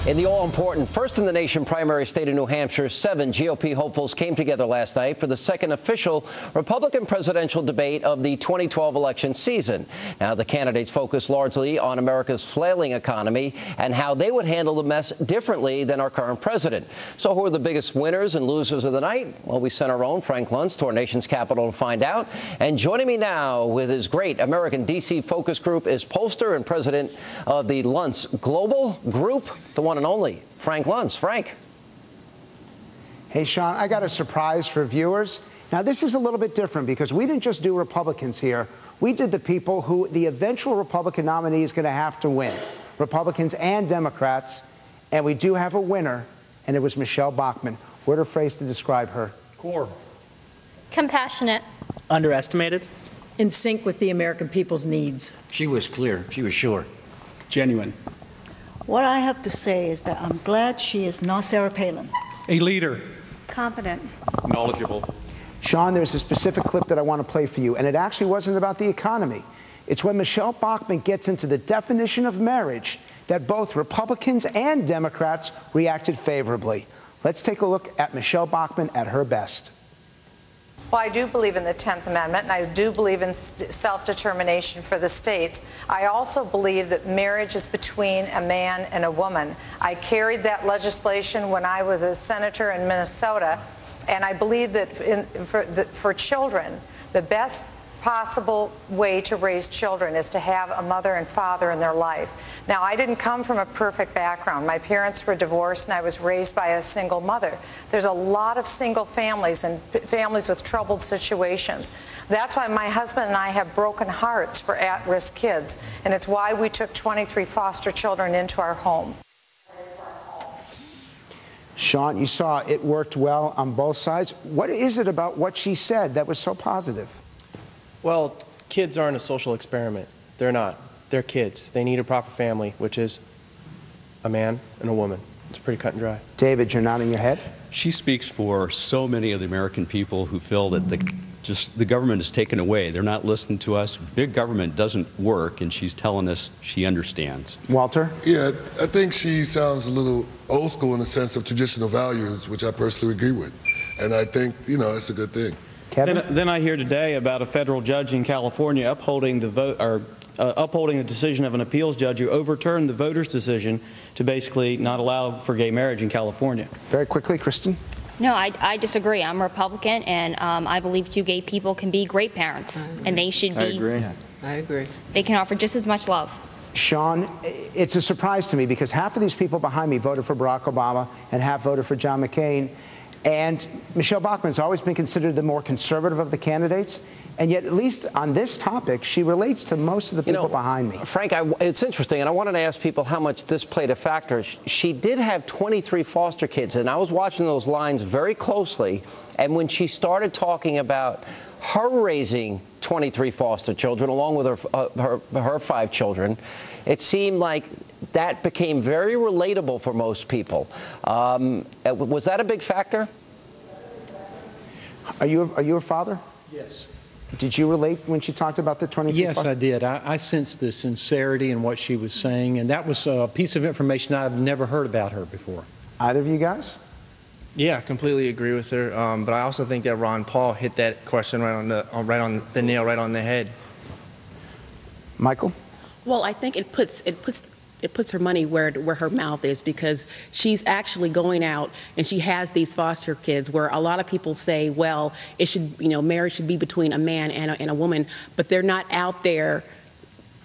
In the all-important first-in-the-nation primary state of New Hampshire, 7 GOP hopefuls came together last night for the second official Republican presidential debate of the 2012 election season. Now, the candidates focused largely on America's flailing economy and how they would handle the mess differently than our current president. So who are the biggest winners and losers of the night? Well, we sent our own Frank Luntz to our nation's capital to find out. And joining me now with his great American D.C. focus group is pollster and president of the Luntz Global Group, the one and only Frank Luntz. Frank. Hey, Sean, I got a surprise for viewers. Now, this is a little bit different because we didn't just do Republicans here. We did the people who the eventual Republican nominee is going to have to win, Republicans and Democrats. And we do have a winner, and it was Michelle Bachmann. Word or phrase to describe her? Core. Compassionate. Underestimated. In sync with the American people's needs. She was clear. She was sure. Genuine. What I have to say is that I'm glad she is not Sarah Palin. A leader. Confident. Knowledgeable. Sean, there's a specific clip that I want to play for you, and it actually wasn't about the economy. It's when Michelle Bachmann gets into the definition of marriage that both Republicans and Democrats reacted favorably. Let's take a look at Michelle Bachmann at her best. Well, I do believe in the 10th Amendment, and I do believe in self-determination for the states. I also believe that marriage is between a man and a woman. I carried that legislation when I was a senator in Minnesota, and I believe that for children, the best possible way to raise children is to have a mother and father in their life. Now, I didn't come from a perfect background. My parents were divorced, and I was raised by a single mother. There's a lot of single families and families with troubled situations. That's why my husband and I have broken hearts for at-risk kids, and it's why we took 23 foster children into our home. Sean, you saw it worked well on both sides. What is it about what she said that was so positive? Well, kids aren't a social experiment. They're not. They're kids. They need a proper family, which is a man and a woman. It's pretty cut and dry. David, you're nodding your head? She speaks for so many of the American people who feel that the government is taken away. They're not listening to us. Big government doesn't work, and she's telling us she understands. Walter? Yeah, I think she sounds a little old school in the sense of traditional values, which I personally agree with. And I think, it's a good thing. Then I hear today about a federal judge in California upholding the decision of an appeals judge who overturned the voters' decision to basically not allow for gay marriage in California. Very quickly, Kristen. No, I disagree. I'm a Republican, and I believe 2 gay people can be great parents, and they should be. I agree. I agree. They can offer just as much love. Sean, it's a surprise to me because half of these people behind me voted for Barack Obama and half voted for John McCain. And Michelle Bachmann's always been considered the more conservative of the candidates. And yet, at least on this topic, she relates to most of the people behind me. Frank, it's interesting, and I wanted to ask people how much this played a factor. She did have 23 foster kids, and I was watching those lines very closely. And when she started talking about her raising 23 foster children, along with her 5 children, it seemed like that became very relatable for most people. Was that a big factor? Are you a father? Yes. Did you relate when she talked about the 23? Yes, I did. I sensed the sincerity in what she was saying, and that was a piece of information I've never heard about her before. Either of you guys? Yeah, I completely agree with her. But I also think that Ron Paul hit that question right on the nail, right on the head. Michael? Well, I think it puts her money where her mouth is, because she's actually going out and she has these foster kids where a lot of people say, well, it should, marriage should be between a man and a woman, but they're not out there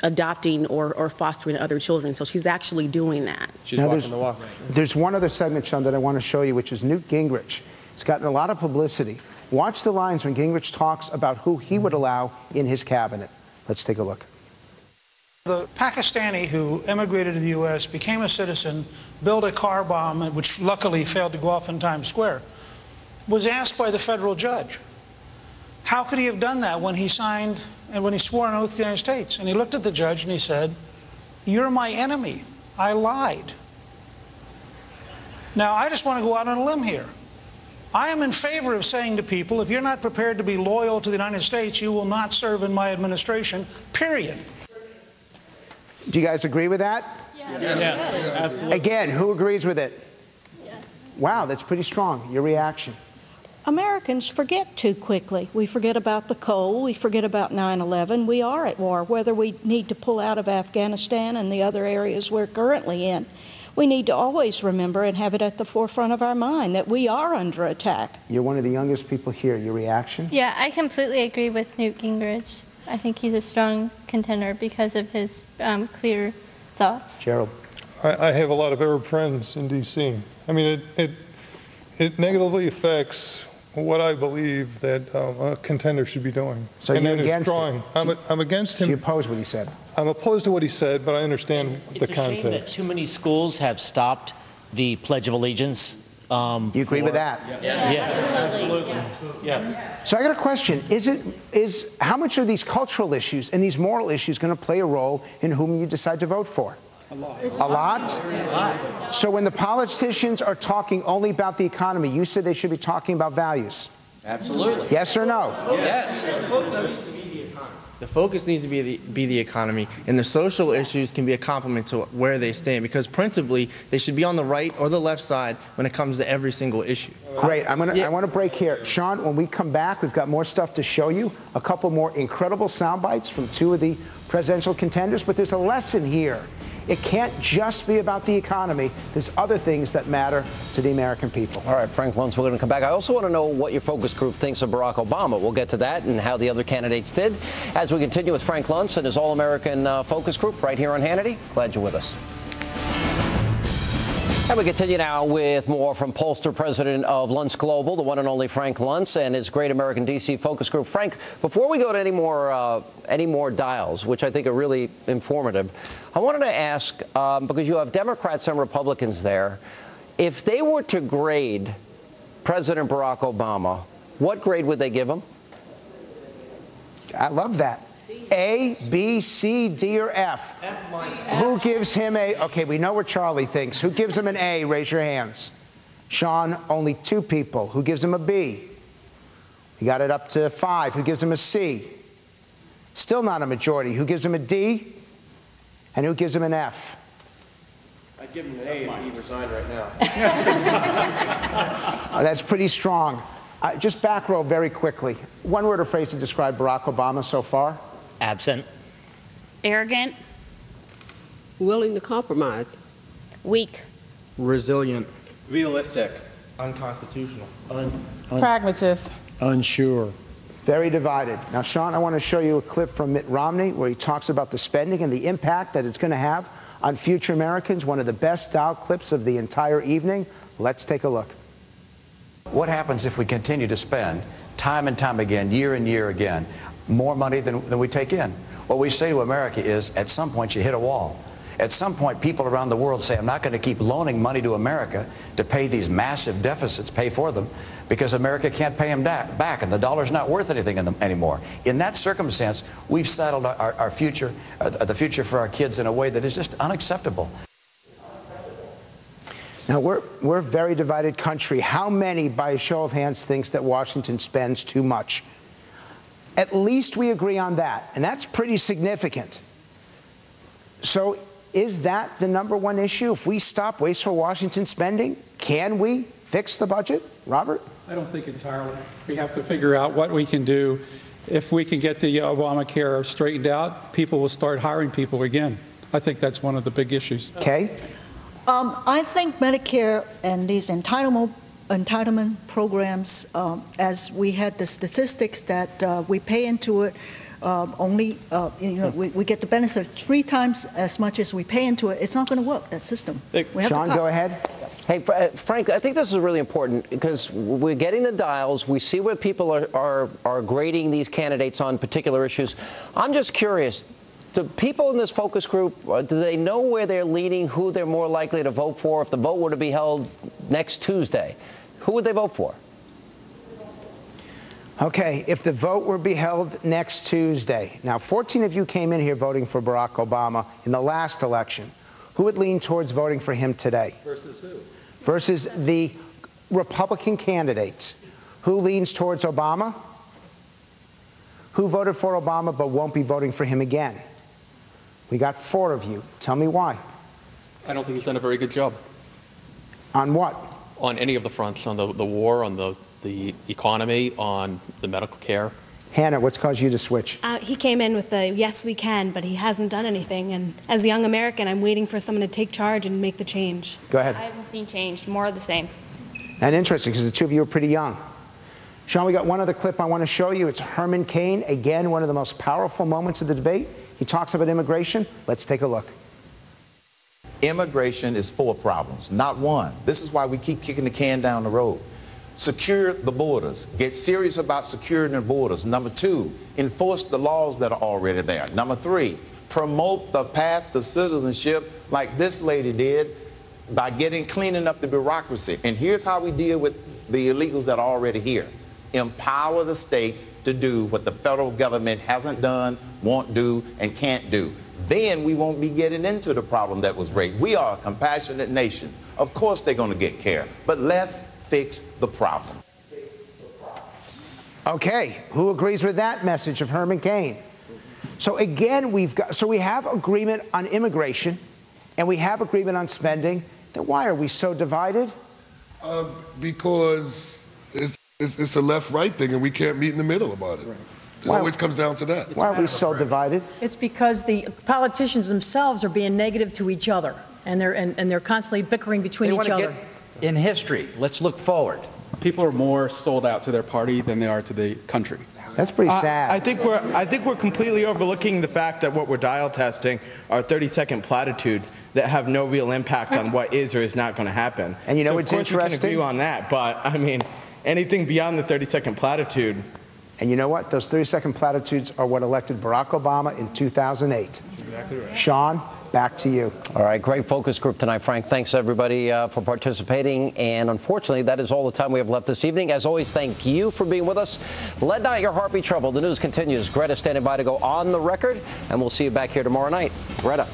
adopting or fostering other children. So she's actually doing that. She's walking the walk. There's one other segment, Sean, that I want to show you, which is Newt Gingrich. It's gotten a lot of publicity. Watch the lines when Gingrich talks about who he would allow in his cabinet. Let's take a look. The Pakistani who immigrated to the U.S., became a citizen, built a car bomb, which luckily failed to go off in Times Square, was asked by the federal judge, how could he have done that when he signed and when he swore an oath to the United States? And he looked at the judge and he said, you're my enemy. I lied. Now, I just want to go out on a limb here. I am in favor of saying to people, if you're not prepared to be loyal to the United States, you will not serve in my administration, period. Do you guys agree with that? Yeah. Absolutely. Again, who agrees with it? Wow, that's pretty strong. Your reaction? Americans forget too quickly. We forget about the coal. We forget about 9/11. We are at war, whether we need to pull out of Afghanistan and the other areas we're currently in. We need to always remember and have it at the forefront of our mind that we are under attack. You're one of the youngest people here. Your reaction? Yeah, I completely agree with Newt Gingrich. I think he's a strong contender because of his clear thoughts. Gerald? I have a lot of Arab friends in D.C. I mean, it negatively affects what I believe that a contender should be doing. So and you're then against drawing. I'm against him. So you oppose what he said? I'm opposed to what he said, but I understand the It's a shame that context. too many schools have stopped the Pledge of Allegiance. You agree with that? Yes. Absolutely. Yes. So I got a question. Is how much are these cultural issues and these moral issues going to play a role in whom you decide to vote for? A lot. A lot? So when the politicians are talking only about the economy, you said they should be talking about values. Absolutely. Yes or no? Yes. The focus needs to be the economy, and the social issues can be a complement to where they stand, because principally they should be on the right or the left side when it comes to every single issue. Great. I want to break here. Sean, when we come back, we've got more stuff to show you, a couple more incredible sound bites from two of the presidential contenders, but there's a lesson here. It can't just be about the economy. There's other things that matter to the American people. All right, Frank Luntz, we're going to come back. I also want to know what your focus group thinks of Barack Obama. We'll get to that and how the other candidates did as we continue with Frank Luntz and his All-American focus group right here on Hannity. Glad you're with us. And we continue now with more from pollster president of Luntz Global, the one and only Frank Luntz, and his Great American D.C. focus group. Frank, before we go to any more dials, which I think are really informative, I wanted to ask, because you have Democrats and Republicans there, if they were to grade President Barack Obama, what grade would they give him? I love that. A, B, C, D, or F? F minus. Who gives him a, okay, we know what Charlie thinks. Who gives him an A? Raise your hands. Sean, only 2 people. Who gives him a B? We got it up to 5. Who gives him a C? Still not a majority. Who gives him a D? And who gives him an F? I'd give him an A if he resigned right now. That's pretty strong. Just back row very quickly. One word or phrase to describe Barack Obama so far? Absent. Arrogant. Willing to compromise. Weak. Resilient. Realistic. Unconstitutional. Pragmatist. Unsure. Very divided. Now, Sean, I want to show you a clip from Mitt Romney where he talks about the spending and the impact that it's going to have on future Americans. One of the best style clips of the entire evening. Let's take a look. What happens if we continue to spend time and time again, year and year again, more money than we take in? What we say to America is, at some point you hit a wall. At some point, people around the world say, I'm not going to keep loaning money to America to pay these massive deficits, pay for them, because America can't pay them back, and the dollar's not worth anything anymore. In that circumstance, we've settled our future, the future for our kids in a way that is just unacceptable. Now, we're a very divided country. How many, by a show of hands, thinks that Washington spends too much? At least we agree on that, and that's pretty significant. So is that the #1 issue? If we stop wasteful Washington spending, can we fix the budget? Robert? I don't think entirely. We have to figure out what we can do. If we can get the Obamacare straightened out, people will start hiring people again. I think that's one of the big issues. Okay. I think Medicare and these entitlement programs, as we had the statistics that we pay into it, we get the benefits 3 times as much as we pay into it. It's not going to work, that system. Sean, go ahead. Hey, Frank, I think this is really important because we're getting the dials. We see where people are grading these candidates on particular issues. I'm just curious. Do people in this focus group, do they know where they're leaning, who they're more likely to vote for if the vote were to be held next Tuesday? Who would they vote for? Okay, if the vote were to be held next Tuesday. Now, 14 of you came in here voting for Barack Obama in the last election. Who would lean towards voting for him today? Versus who? Versus the Republican candidate. Who leans towards Obama? Who voted for Obama but won't be voting for him again? We got 4 of you. Tell me why. I don't think he's done a very good job. On what? On any of the fronts, on the war, on the economy, on the medical care. Hannah, what's caused you to switch? He came in with the yes, we can, but he hasn't done anything. And as a young American, I'm waiting for someone to take charge and make the change. Go ahead. I haven't seen change, more of the same. And interesting, because the two of you are pretty young. Sean, we got one other clip I want to show you. It's Herman Cain, again, one of the most powerful moments of the debate. He talks about immigration. Let's take a look. Immigration is full of problems, not one. This is why we keep kicking the can down the road. Secure the borders. Get serious about securing the borders. Number 2, enforce the laws that are already there. Number 3, promote the path to citizenship like this lady did by cleaning up the bureaucracy. And here's how we deal with the illegals that are already here. Empower the states to do what the federal government hasn't done, won't do, and can't do. Then we won't be getting into the problem that was raised. We are a compassionate nation. Of course they're going to get care, but let's fix the problem. Okay, who agrees with that message of Herman Cain? So again, we have agreement on immigration, and we have agreement on spending. Then why are we so divided? Because it's a left-right thing, and we can't meet in the middle about it. It always comes down to that. Why are we so divided? It's because the politicians themselves are being negative to each other, and they're constantly bickering between each other. In history, let's look forward. People are more sold out to their party than they are to the country. That's pretty sad. I think we're completely overlooking the fact that what we're dial testing are 30-second platitudes that have no real impact on what is or is not going to happen. And you know so what's of course interesting? we can agree on that, but I mean, anything beyond the 30-second platitude. And you know what? Those 30-second platitudes are what elected Barack Obama in 2008. Exactly right. Sean, back to you. All right, great focus group tonight, Frank. Thanks, everybody, for participating. And unfortunately, that is all the time we have left this evening. As always, thank you for being with us. Let not your heart be troubled. The news continues. Greta standing by to go on the record, and we'll see you back here tomorrow night. Greta.